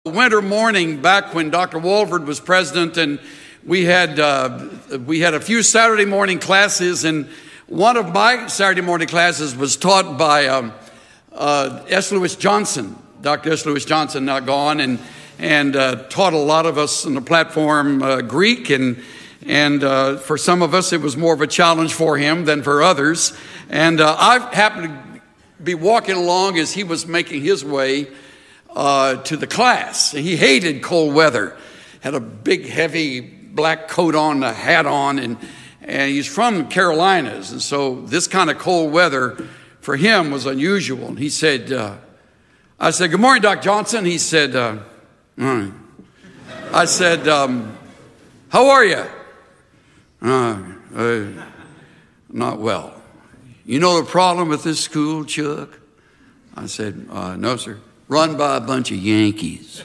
Winter morning back when Dr. Walford was president, and we had a few Saturday morning classes, and one of my Saturday morning classes was taught by S. Lewis Johnson, Dr. S. Lewis Johnson, now gone, and taught a lot of us on the platform Greek, and for some of us it was more of a challenge for him than for others. And I happened to be walking along as he was making his way to the class. He hated cold weather, had a big heavy black coat on, a hat on, and he's from Carolinas, and so this kind of cold weather for him was unusual. And he said, I said, "Good morning, Dr. Johnson." He said, I said, "How are you?" "Not well." "You know the problem with this school, Chuck?" I said, "No, sir." "Run by a bunch of Yankees."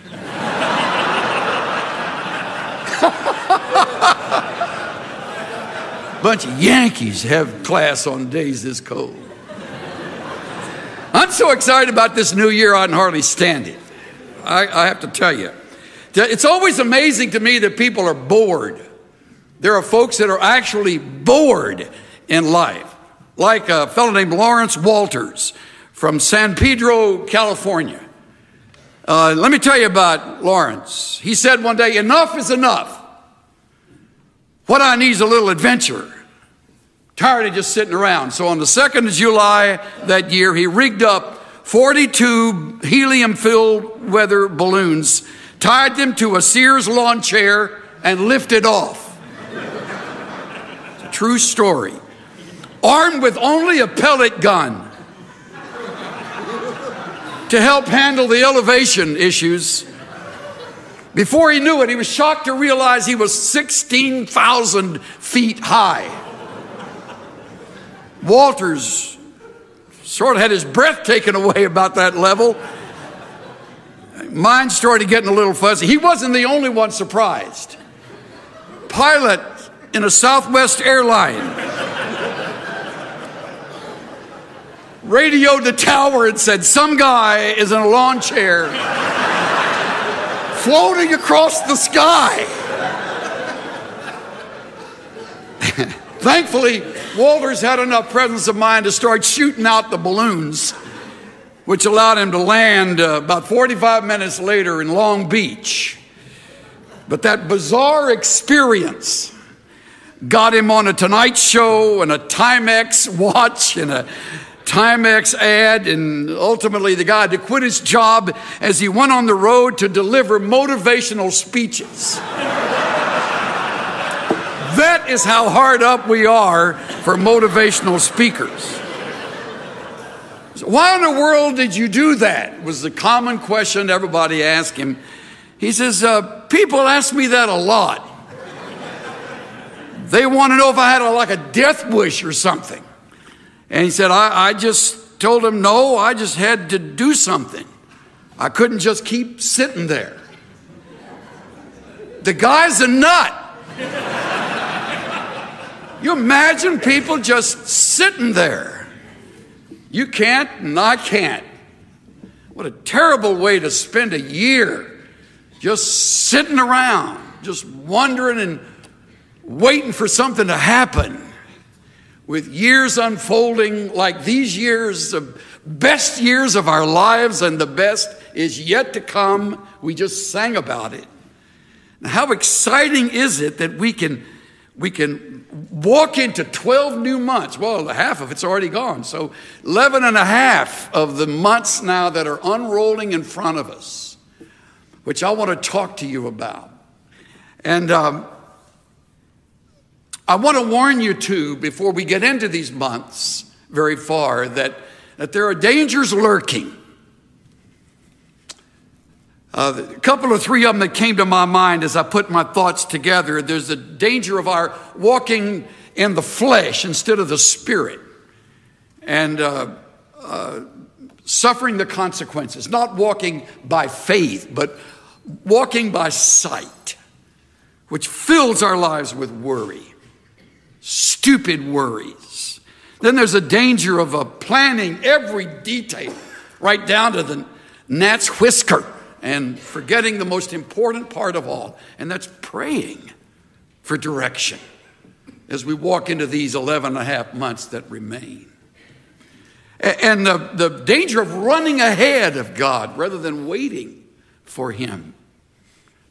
Bunch of Yankees have class on days this cold. I'm so excited about this new year, I can hardly stand it. I have to tell you. It's always amazing to me that people are bored. There are folks that are actually bored in life. Like a fellow named Lawrence Walters from San Pedro, California. Let me tell you about Lawrence. He said one day, "Enough is enough. What I need is a little adventure. Tired of just sitting around." So on the 2nd of July that year, he rigged up 42 helium-filled weather balloons, tied them to a Sears lawn chair, and lifted off. It's a true story. Armed with only a pellet gun to help handle the elevation issues. Before he knew it, he was shocked to realize he was 16,000 feet high. Walters sort of had his breath taken away about that level. Mine started getting a little fuzzy. He wasn't the only one surprised. Pilot in a Southwest airline radioed the tower and said, "Some guy is in a lawn chair floating across the sky." Thankfully, Walters had enough presence of mind to start shooting out the balloons, which allowed him to land about 45 minutes later in Long Beach. But that bizarre experience got him on a Tonight Show and a Timex watch and a Timex ad, and ultimately the guy had to quit his job as he went on the road to deliver motivational speeches. That is how hard up we are for motivational speakers. So why in the world did you do that? Was the common question everybody asked him. He says, "People ask me that a lot. They want to know if I had a death wish or something." And he said, I just told him, no, I just had to do something. I couldn't just keep sitting there. The guy's a nut. You imagine people just sitting there. You can't, and I can't. What a terrible way to spend a year, just sitting around, just wondering and waiting for something to happen. With years unfolding like these years, the best years of our lives, and the best is yet to come. We just sang about it. Now, how exciting is it that we can walk into 12 new months. Well, half of it's already gone. So 11 and a half of the months now that are unrolling in front of us, which I want to talk to you about. And I want to warn you too, before we get into these months very far, that there are dangers lurking. A couple of three of them that came to my mind as I put my thoughts together. There's the danger of our walking in the flesh instead of the spirit, and suffering the consequences. Not walking by faith, but walking by sight, which fills our lives with worry. Stupid worries. Then there's a danger of planning every detail right down to the gnat's whisker and forgetting the most important part of all, and that's praying for direction as we walk into these 11 and a half months that remain. And the danger of running ahead of God rather than waiting for Him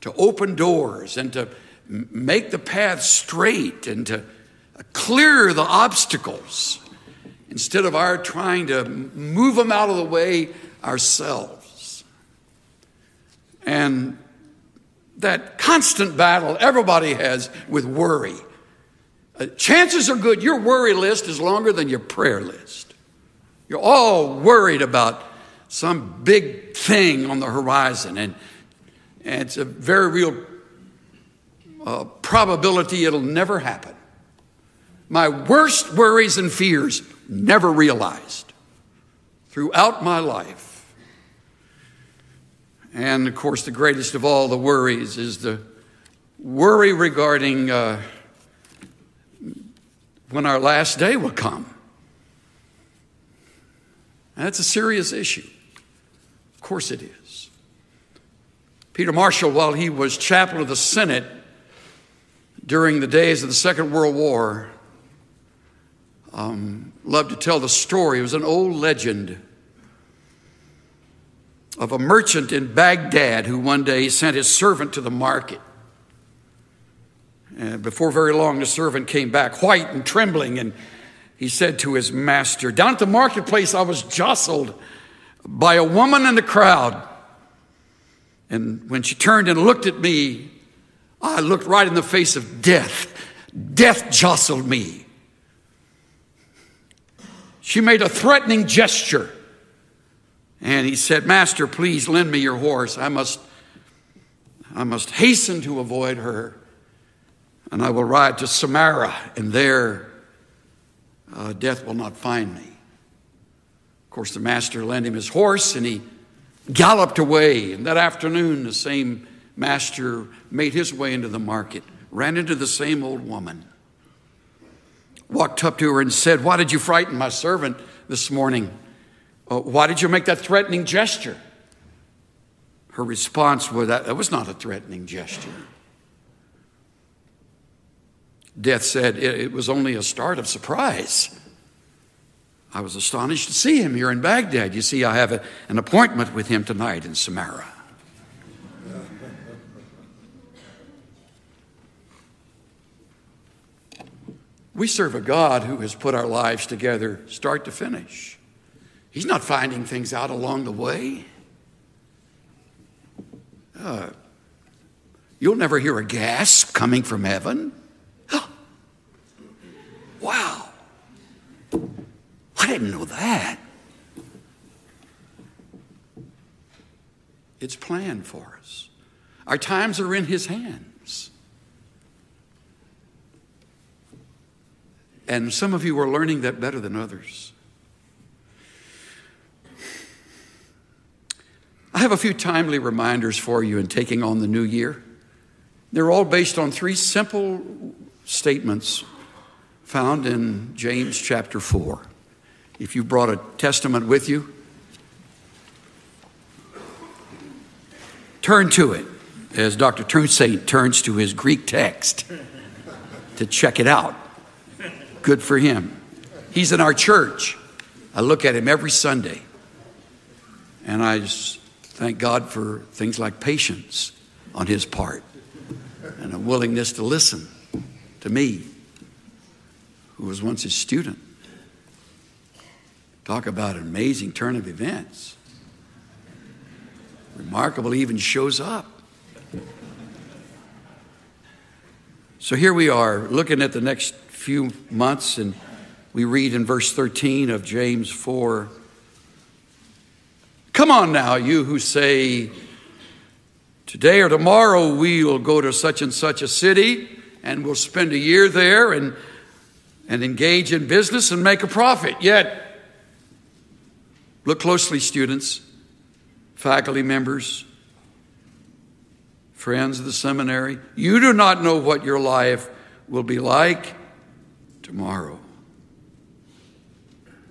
to open doors and to make the path straight and to clear the obstacles instead of our trying to move them out of the way ourselves. And that constant battle everybody has with worry. Chances are good your worry list is longer than your prayer list. You're all worried about some big thing on the horizon, and it's a very real probability it'll never happen. My worst worries and fears never realized throughout my life. And of course, the greatest of all the worries is the worry regarding when our last day will come. And that's a serious issue. Of course it is. Peter Marshall, while he was chaplain of the Senate during the days of the Second World War, loved to tell the story. It was an old legend of a merchant in Baghdad who one day sent his servant to the market. And before very long, the servant came back white and trembling, and he said to his master, "Down at the marketplace, I was jostled by a woman in the crowd. And when she turned and looked at me, I looked right in the face of death. Death jostled me. She made a threatening gesture. And he said, 'Master, please lend me your horse. I must hasten to avoid her. And I will ride to Samaria, and there death will not find me.' Of course, the master lent him his horse, and he galloped away. And that afternoon, the same master made his way into the market, ran into the same old woman, walked up to her and said, 'Why did you frighten my servant this morning? Why did you make that threatening gesture?' Her response was, 'That was not a threatening gesture.' Death said, 'It was only a start of surprise. I was astonished to see him here in Baghdad. You see, I have an appointment with him tonight in Samaria.'" We serve a God who has put our lives together start to finish. He's not finding things out along the way. You'll never hear a gasp coming from heaven. Wow. I didn't know that. It's planned for us. Our times are in His hands. And some of you are learning that better than others. I have a few timely reminders for you in taking on the new year. They're all based on 3 simple statements found in James chapter 4. If you brought a testament with you, turn to it as Dr. Toussaint turns to his Greek text to check it out. Good for him. He's in our church. I look at him every Sunday, and I just thank God for things like patience on his part and a willingness to listen to me, who was once his student. Talk about an amazing turn of events. Remarkable, he even shows up. So here we are looking at the next few months, and we read in verse 13 of James 4, "Come on now, you who say, today or tomorrow we will go to such and such a city and we'll spend a year there and engage in business and make a profit. Yet, look closely, students, faculty members, friends of the seminary. You do not know what your life will be like tomorrow.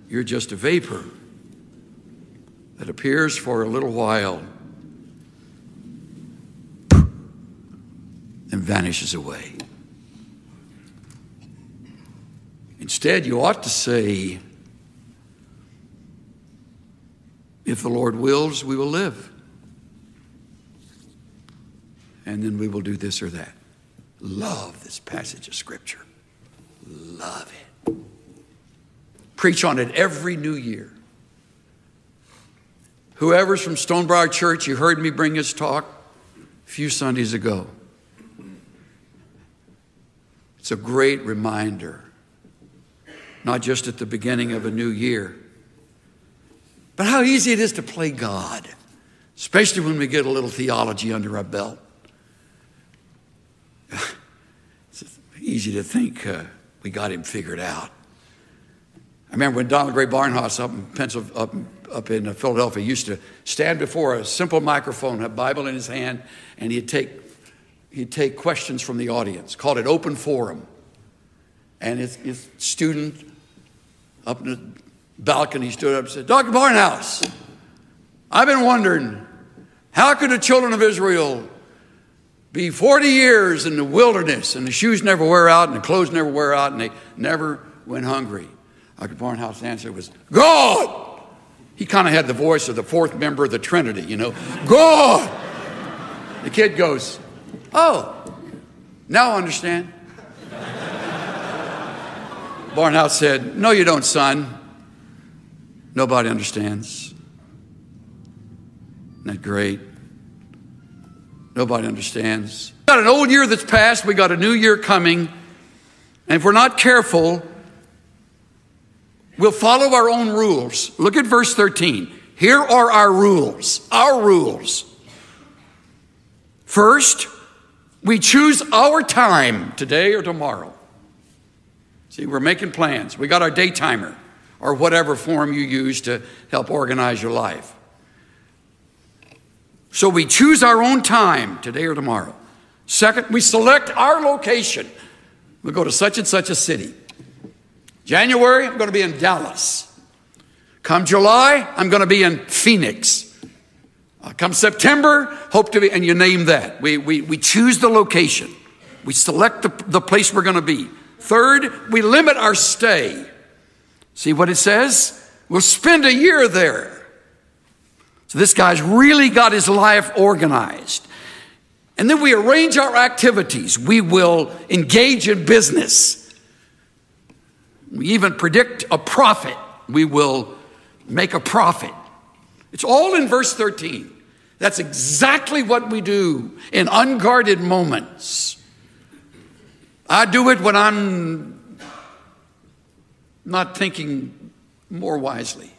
You're just a vapor that appears for a little while vanishes away. Instead, you ought to say, if the Lord wills, we will live. And then we will do this or that. Love this passage of Scripture. Love it. Preach on it every new year. Whoever's from Stonebriar Church, you heard me bring his talk a few Sundays ago. It's a great reminder, not just at the beginning of a new year, but how easy it is to play God, especially when we get a little theology under our belt. It's easy to think we got him figured out. I remember when Donald Gray Barnhouse up in Philadelphia used to stand before a simple microphone, a Bible in his hand, and he'd take questions from the audience, called it open forum. And his student up in the balcony stood up and said, Dr. Barnhouse, I've been wondering, how could the children of Israel be 40 years in the wilderness and the shoes never wear out and the clothes never wear out and they never went hungry? Dr. Barnhouse's answer was, God! He kind of had the voice of the fourth member of the Trinity, you know. God! The kid goes, oh, now I understand. Barnhouse said, no, you don't, son. Nobody understands. Isn't that great? Nobody understands. We got an old year that's passed. We got a new year coming. And if we're not careful, we'll follow our own rules. Look at verse 13. Here are our rules. Our rules. First, we choose our time, today or tomorrow. See, we're making plans. We got our day timer, or whatever form you use to help organize your life. So we choose our own time, today or tomorrow. Second, we select our location. We go to such and such a city. January, I'm going to be in Dallas. Come July, I'm going to be in Phoenix. Come September, hope to be, and you name that. We choose the location. We select the place we're going to be. Third, we limit our stay. See what it says? We'll spend a year there. So this guy's really got his life organized. And then we arrange our activities. We will engage in business. We even predict a profit. We will make a profit. It's all in verse 13. That's exactly what we do in unguarded moments. I do it when I'm not thinking more wisely.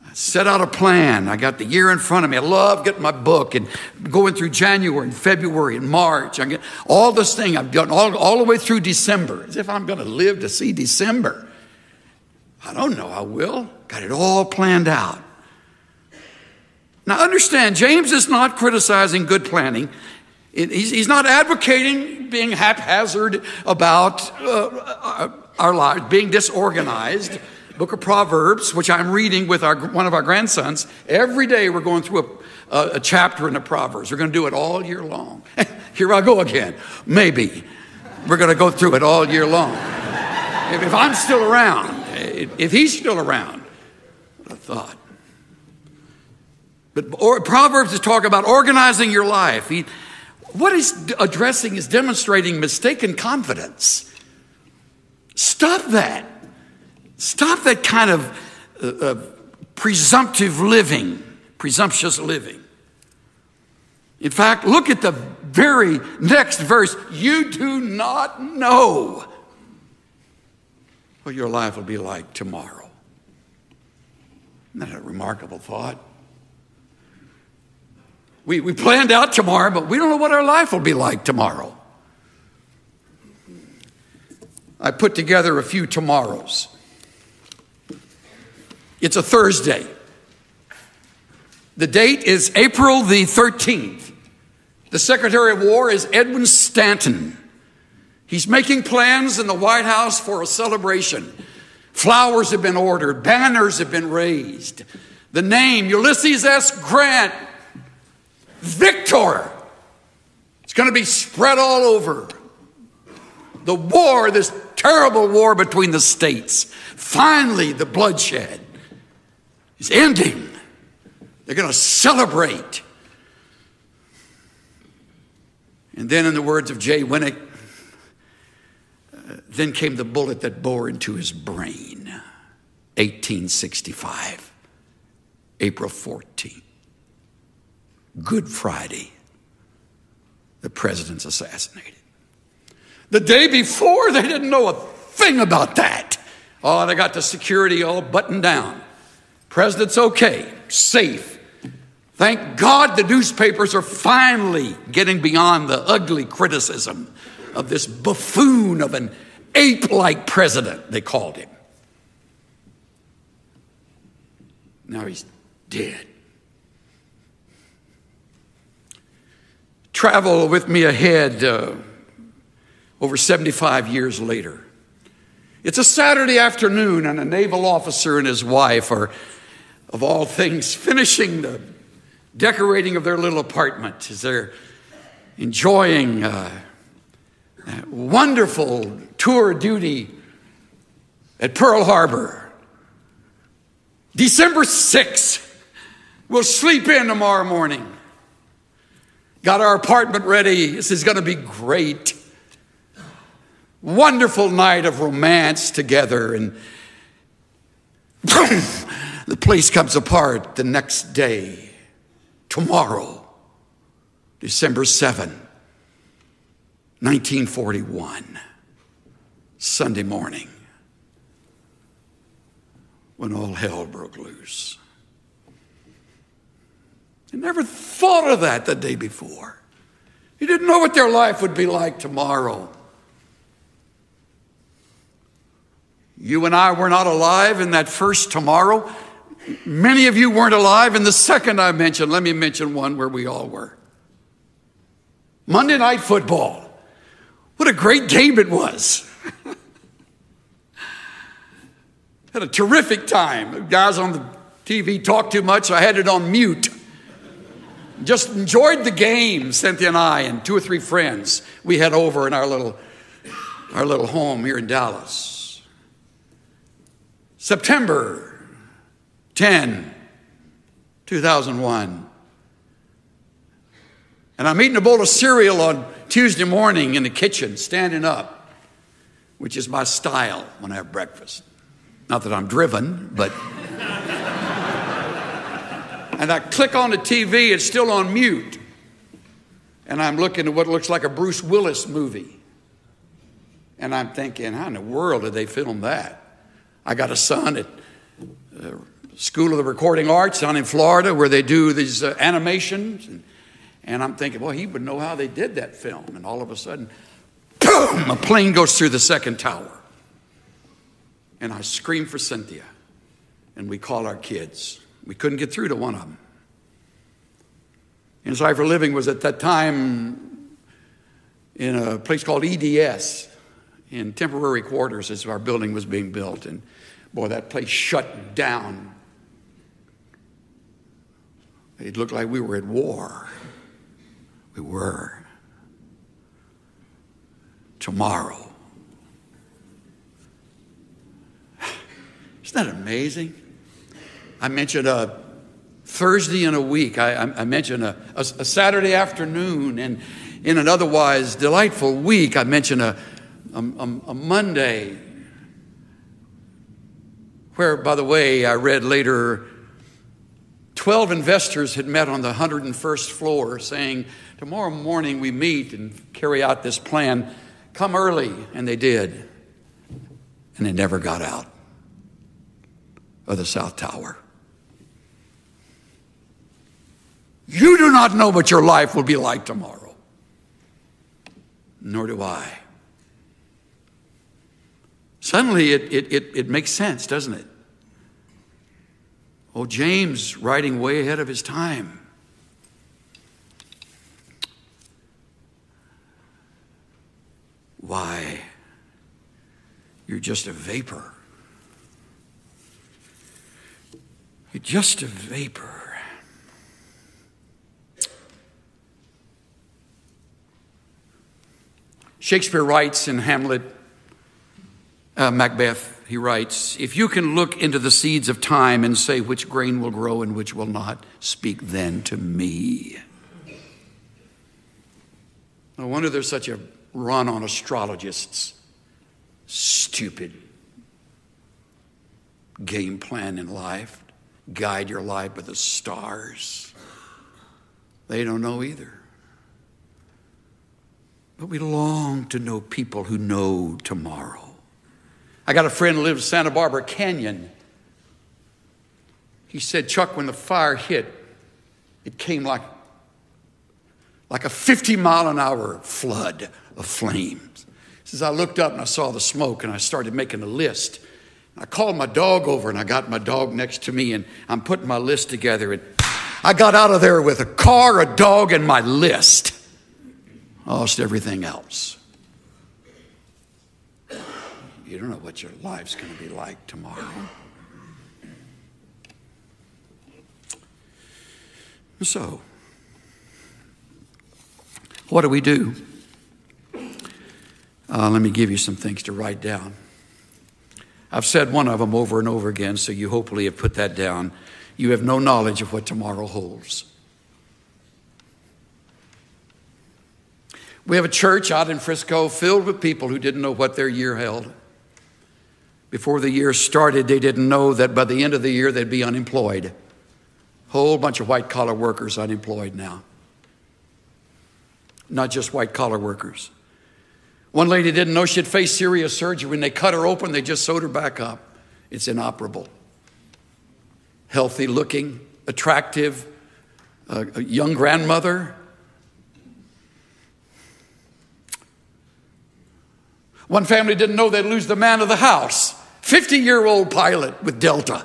I set out a plan. I got the year in front of me. I love getting my book and going through January and February and March. I get all this thing I've done all the way through December, as if I'm going to live to see December. I don't know, I will. Got it all planned out. Now understand, James is not criticizing good planning. He's not advocating being haphazard about our lives, being disorganized. Book of Proverbs, which I'm reading with one of our grandsons. Every day we're going through a chapter in the Proverbs. We're going to do it all year long. Here I go again. Maybe. We're going to go through it all year long. If I'm still around, if he's still around, what a thought. But Proverbs is talking about organizing your life. What he's addressing is demonstrating mistaken confidence. Stop that. Stop that kind of presumptuous living. In fact, look at the very next verse. You do not know what your life will be like tomorrow. Isn't that a remarkable thought? We planned out tomorrow, but we don't know what our life will be like tomorrow. I put together a few tomorrows. It's a Thursday. The date is April the 13th. The Secretary of War is Edwin Stanton. He's making plans in the White House for a celebration. Flowers have been ordered. Banners have been raised. The name, Ulysses S. Grant, Victor. going to be spread all over. The war, this terrible war between the states, finally the bloodshed is ending. They're going to celebrate. And then in the words of Jay Winnick, then came the bullet that bore into his brain. 1865, April 14th, Good Friday, the president's assassinated. The day before, they didn't know a thing about that. Oh, they got the security all buttoned down. President's okay, safe. Thank God the newspapers are finally getting beyond the ugly criticism of this buffoon of an ape-like president, they called him. Now he's dead. Travel with me ahead over 75 years later. It's a Saturday afternoon, and a naval officer and his wife are, of all things, finishing the decorating of their little apartment as they're enjoying a wonderful tour of duty at Pearl Harbor. December 6th, we'll sleep in tomorrow morning. Got our apartment ready. This is going to be great. Wonderful night of romance together. And the place comes apart the next day. Tomorrow, December 7, 1941, Sunday morning, when all hell broke loose. I never thought of that the day before. You didn't know what their life would be like tomorrow. You and I were not alive in that first tomorrow. Many of you weren't alive in the second I mentioned. Let me mention one where we all were. Monday Night Football. What a great game it was. Had a terrific time. The guys on the TV talked too much, so I had it on mute. Just enjoyed the game, Cynthia and I and two or three friends we had over in our little home here in Dallas. September 10, 2001. And I'm eating a bowl of cereal on Tuesday morning in the kitchen, standing up, which is my style when I have breakfast. Not that I'm driven, but... And I click on the TV, it's still on mute. And I'm looking at what looks like a Bruce Willis movie. And I'm thinking, how in the world did they film that? I got a son at School of the Recording Arts down in Florida where they do these animations. And I'm thinking, well, he would know how they did that film. And all of a sudden, boom, a plane goes through the second tower. And I scream for Cynthia. And we call our kids. We couldn't get through to one of them. Inside for Living was at that time in a place called EDS, in temporary quarters as our building was being built. And boy, that place shut down. It looked like we were at war. We were. Tomorrow. Isn't that amazing? I mentioned a Thursday in a week. I mentioned a Saturday afternoon, and in an otherwise delightful week, I mentioned a Monday, where, by the way, I read later, 12 investors had met on the 101st floor saying, tomorrow morning we meet and carry out this plan. Come early, and they did. And they never got out of the South Tower. You do not know what your life will be like tomorrow. Nor do I. Suddenly it makes sense, doesn't it? Oh, James writing way ahead of his time. Why? You're just a vapor. You're just a vapor. Shakespeare writes in Hamlet, Macbeth, he writes, if you can look into the seeds of time and say which grain will grow and which will not, speak then to me. No wonder there's such a run on astrologists. Stupid game plan in life. Guide your life by the stars. They don't know either. But we long to know people who know tomorrow. I got a friend who lives in Santa Barbara Canyon. He said, Chuck, when the fire hit, it came like a 50-mile-an-hour flood of flames. He says, I looked up and I saw the smoke and I started making a list. I called my dog over and I got my dog next to me and I'm putting my list together. And I got out of there with a car, a dog, and my list. Lost everything else. You don't know what your life's going to be like tomorrow. So, what do we do? Let me give you some things to write down. I've said one of them over and over again, so you hopefully have put that down. You have no knowledge of what tomorrow holds. We have a church out in Frisco filled with people who didn't know what their year held. Before the year started, they didn't know that by the end of the year they'd be unemployed. Whole bunch of white-collar workers unemployed now. Not just white-collar workers. One lady didn't know she'd face serious surgery. When they cut her open, they just sewed her back up. It's inoperable. Healthy looking, attractive, a young grandmother. One family didn't know they'd lose the man of the house. 50-year-old pilot with Delta.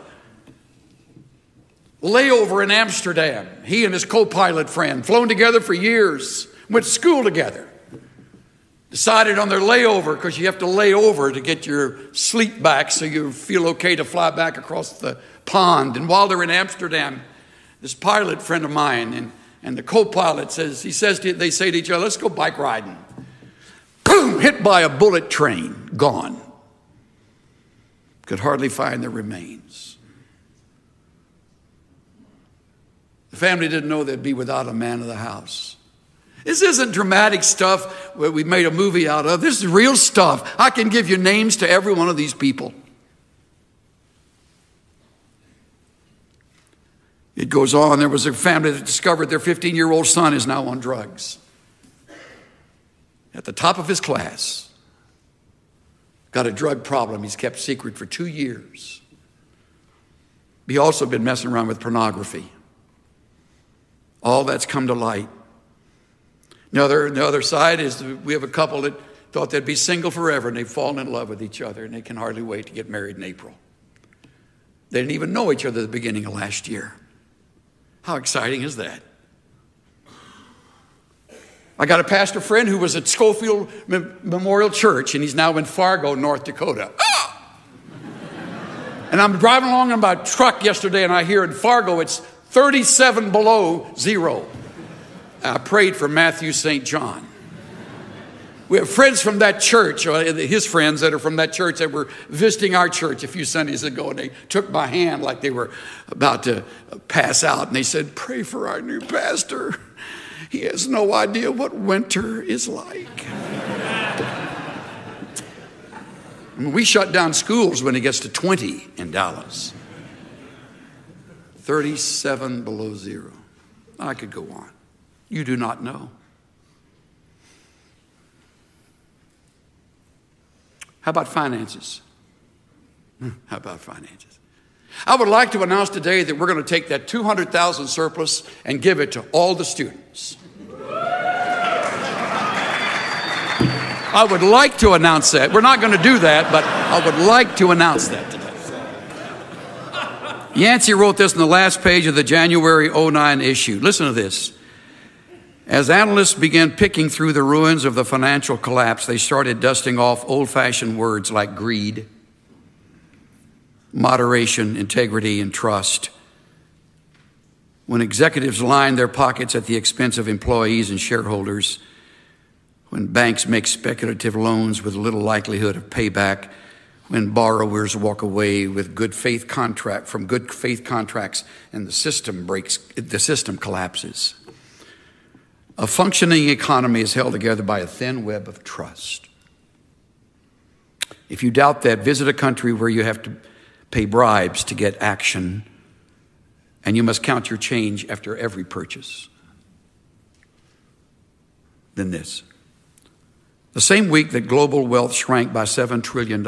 Layover in Amsterdam. He and his co-pilot friend, flown together for years, went to school together. Decided on their layover, because you have to lay over to get your sleep back so you feel okay to fly back across the pond. And while they're in Amsterdam, this pilot friend of mine and the co-pilot they say to each other, let's go bike riding. Boom, hit by a bullet train, gone. Could hardly find their remains. The family didn't know they'd be without a man of the house. This isn't dramatic stuff where we made a movie out of. This is real stuff. I can give you names to every one of these people. It goes on. There was a family that discovered their 15-year-old son is now on drugs. At the top of his class. Got a drug problem he's kept secret for 2 years. He also been messing around with pornography. All that's come to light. The other side is we have a couple that thought they'd be single forever and they've fallen in love with each other and they can hardly wait to get married in April. They didn't even know each other at the beginning of last year. How exciting is that? I got a pastor friend who was at Schofield Memorial Church and he's now in Fargo, North Dakota. Ah! And I'm driving along in my truck yesterday and I hear in Fargo it's 37 below zero. I prayed for Matthew St. John. We have friends from that church, his friends that are from that church that were visiting our church a few Sundays ago, and they took my hand like they were about to pass out, and they said, pray for our new pastor. He has no idea what winter is like. I mean, we shut down schools when it gets to 20 in Dallas. 37 below zero. I could go on. You do not know. How about finances? How about finances? I would like to announce today that we're going to take that $200,000 surplus and give it to all the students. I would like to announce that. We're not going to do that, but I would like to announce that today. Yancey wrote this in the last page of the January 09 issue. Listen to this. As analysts began picking through the ruins of the financial collapse, they started dusting off old-fashioned words like greed, moderation, integrity, and trust. When executives lined their pockets at the expense of employees and shareholders, when banks make speculative loans with little likelihood of payback, when borrowers walk away with good faith contracts and the system collapses. A functioning economy is held together by a thin web of trust. If you doubt that, visit a country where you have to pay bribes to get action, and you must count your change after every purchase. Then this. The same week that global wealth shrank by $7 trillion,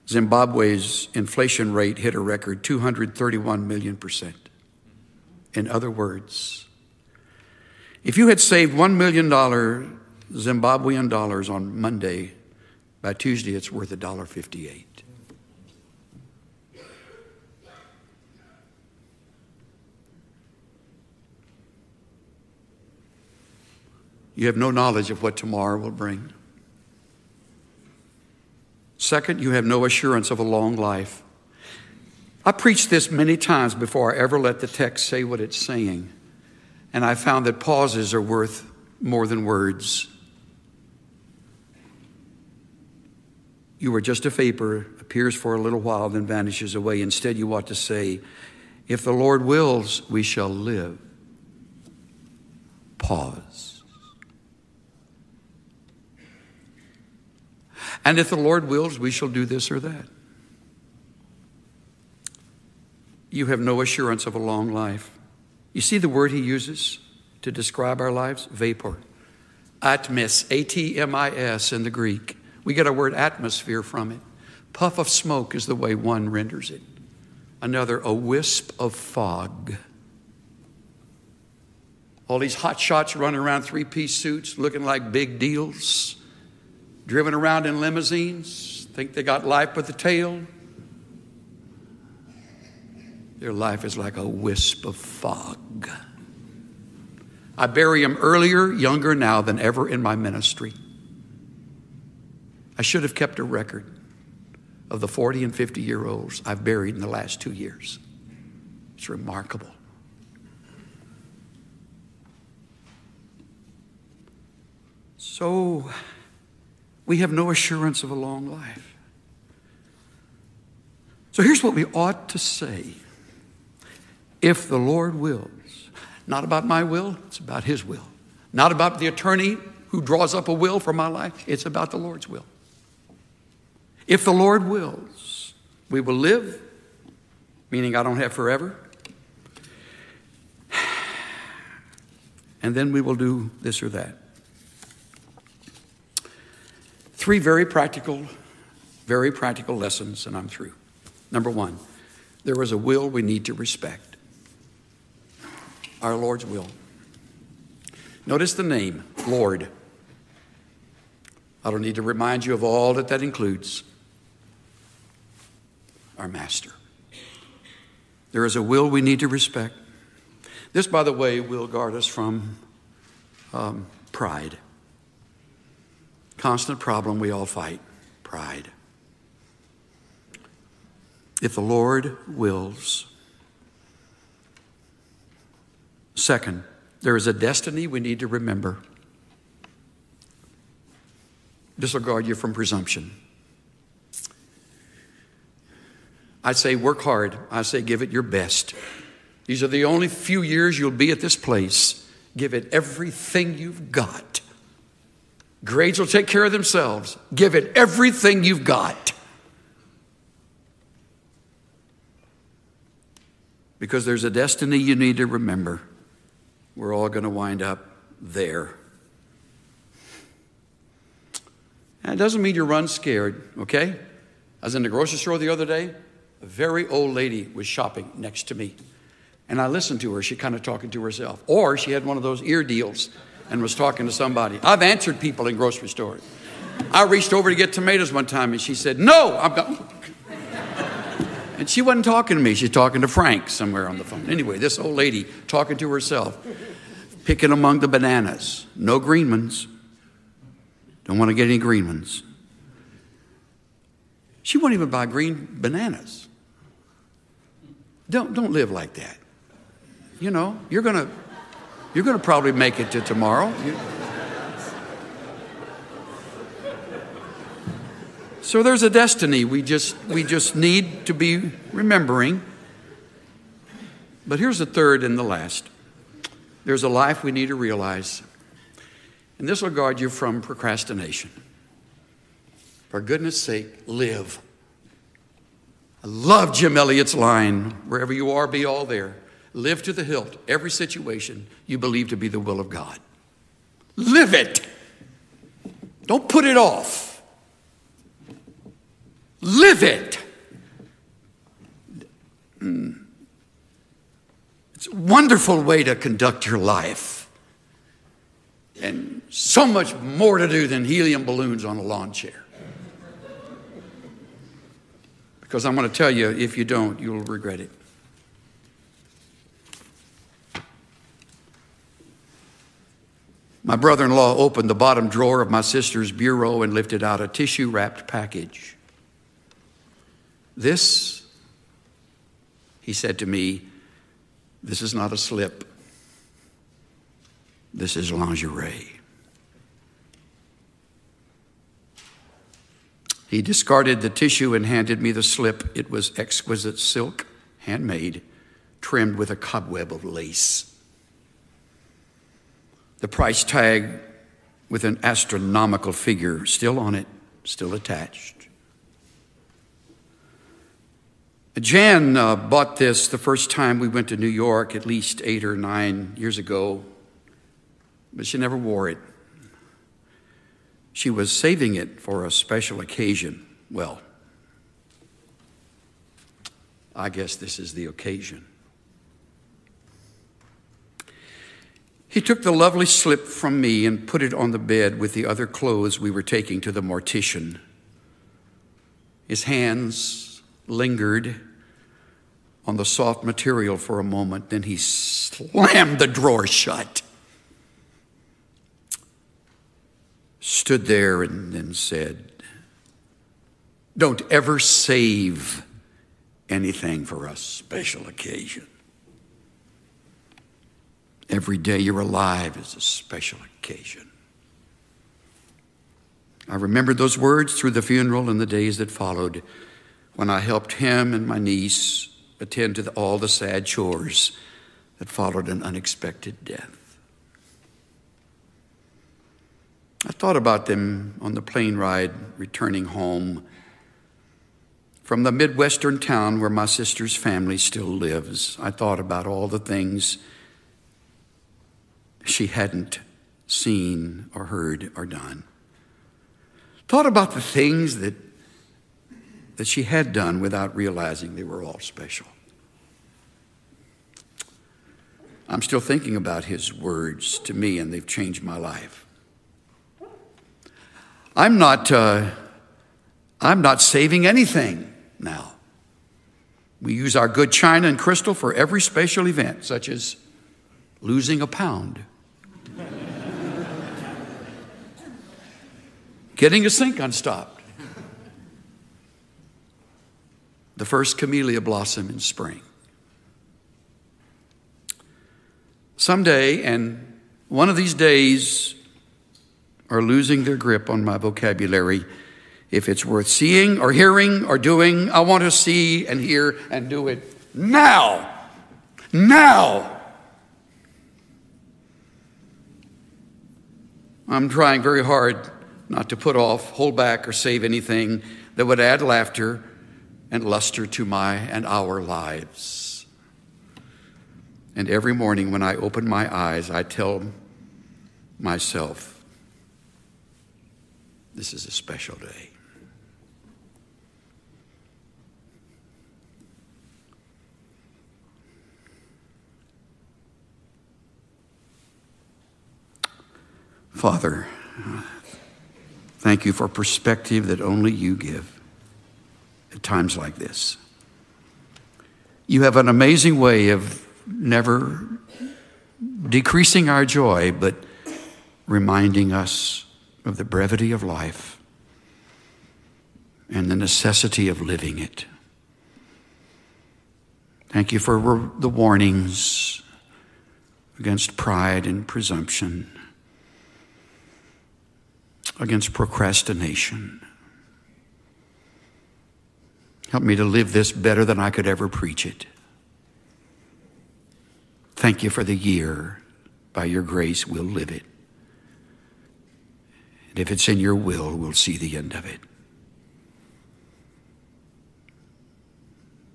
Zimbabwe's inflation rate hit a record 231 million%. In other words, if you had saved $1 million Zimbabwean dollars on Monday, by Tuesday it's worth $1.58. You have no knowledge of what tomorrow will bring. Second, you have no assurance of a long life. I preached this many times before I ever let the text say what it's saying. And I found that pauses are worth more than words. You are just a vapor, appears for a little while, then vanishes away. Instead, you ought to say, if the Lord wills, we shall live. Pause. And if the Lord wills, we shall do this or that. You have no assurance of a long life. You see the word he uses to describe our lives? Vapor. Atmis, A-T-M-I-S in the Greek. We get our word atmosphere from it. Puff of smoke is the way one renders it. Another, a wisp of fog. All these hot shots running around three-piece suits looking like big deals. Driven around in limousines, think they got life by the tail. Their life is like a wisp of fog. I bury them earlier, younger now than ever in my ministry. I should have kept a record of the 40 and 50-year-olds I've buried in the last 2 years. It's remarkable. So, we have no assurance of a long life. So here's what we ought to say. If the Lord wills, not about my will, it's about his will. Not about the attorney who draws up a will for my life, it's about the Lord's will. If the Lord wills, we will live, meaning I don't have forever. And then we will do this or that. 3 very practical lessons, and I'm through. Number 1, there is a will we need to respect. Our Lord's will. Notice the name, Lord. I don't need to remind you of all that includes. Our Master. There is a will we need to respect. This, by the way, will guard us from pride. Constant problem we all fight, pride. If the Lord wills. Second, there is a destiny we need to remember. This will guard you from presumption. I say work hard. I say give it your best. These are the only few years you'll be at this place. Give it everything you've got. Grades will take care of themselves. Give it everything you've got. Because there's a destiny you need to remember. We're all going to wind up there. And it doesn't mean you run scared, okay? I was in the grocery store the other day. A very old lady was shopping next to me. And I listened to her. She kind of talking to herself. Or she had one of those ear deals and was talking to somebody. I've answered people in grocery stores. I reached over to get tomatoes one time and she said, no, I'm going. And she wasn't talking to me. She's talking to Frank somewhere on the phone. Anyway, this old lady talking to herself, picking among the bananas. No green ones. Don't want to get any green ones. She won't even buy green bananas. Don't live like that. You know, you're going to You're going to probably make it to tomorrow. So there's a destiny we just need to be remembering. But here's the third and the last. There's a life we need to realize. And this will guard you from procrastination. For goodness sake, live. I love Jim Elliot's line, wherever you are, be all there. Live to the hilt, every situation you believe to be the will of God. Live it. Don't put it off. Live it. It's a wonderful way to conduct your life. And so much more to do than helium balloons on a lawn chair. Because I'm going to tell you, if you don't, you'll regret it. My brother-in-law opened the bottom drawer of my sister's bureau and lifted out a tissue-wrapped package. This, he said to me, this is not a slip. This is lingerie. He discarded the tissue and handed me the slip. It was exquisite silk, handmade, trimmed with a cobweb of lace. The price tag with an astronomical figure still on it, still attached. Jan bought this the first time we went to New York, at least 8 or 9 years ago, but she never wore it. She was saving it for a special occasion. Well, I guess this is the occasion. He took the lovely slip from me and put it on the bed with the other clothes we were taking to the mortician. His hands lingered on the soft material for a moment, then he slammed the drawer shut. Stood there and then said, "Don't ever save anything for a special occasion. Every day you're alive is a special occasion." I remembered those words through the funeral and the days that followed, when I helped him and my niece attend to all the sad chores that followed an unexpected death. I thought about them on the plane ride returning home from the Midwestern town where my sister's family still lives. I thought about all the things she hadn't seen or heard or done. Thought about the things that she had done without realizing they were all special. I'm still thinking about his words to me, and they've changed my life. I'm not saving anything now. We use our good china and crystal for every special event, such as losing a pound, getting a sink unstopped, the first camellia blossom in spring. Someday, and one of these days are losing their grip on my vocabulary. If it's worth seeing or hearing or doing, I want to see and hear and do it now. Now. I'm trying very hard not to put off, hold back, or save anything that would add laughter and luster to my and our lives. And every morning when I open my eyes, I tell myself, this is a special day. Father, thank you for perspective that only you give at times like this. You have an amazing way of never decreasing our joy, but reminding us of the brevity of life and the necessity of living it. Thank you for the warnings, against pride and presumption, against procrastination. Help me to live this better than I could ever preach it. Thank you for the year. By your grace, we'll live it. And if it's in your will, we'll see the end of it.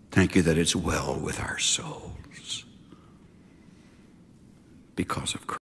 Thank you that it's well with our souls because of Christ.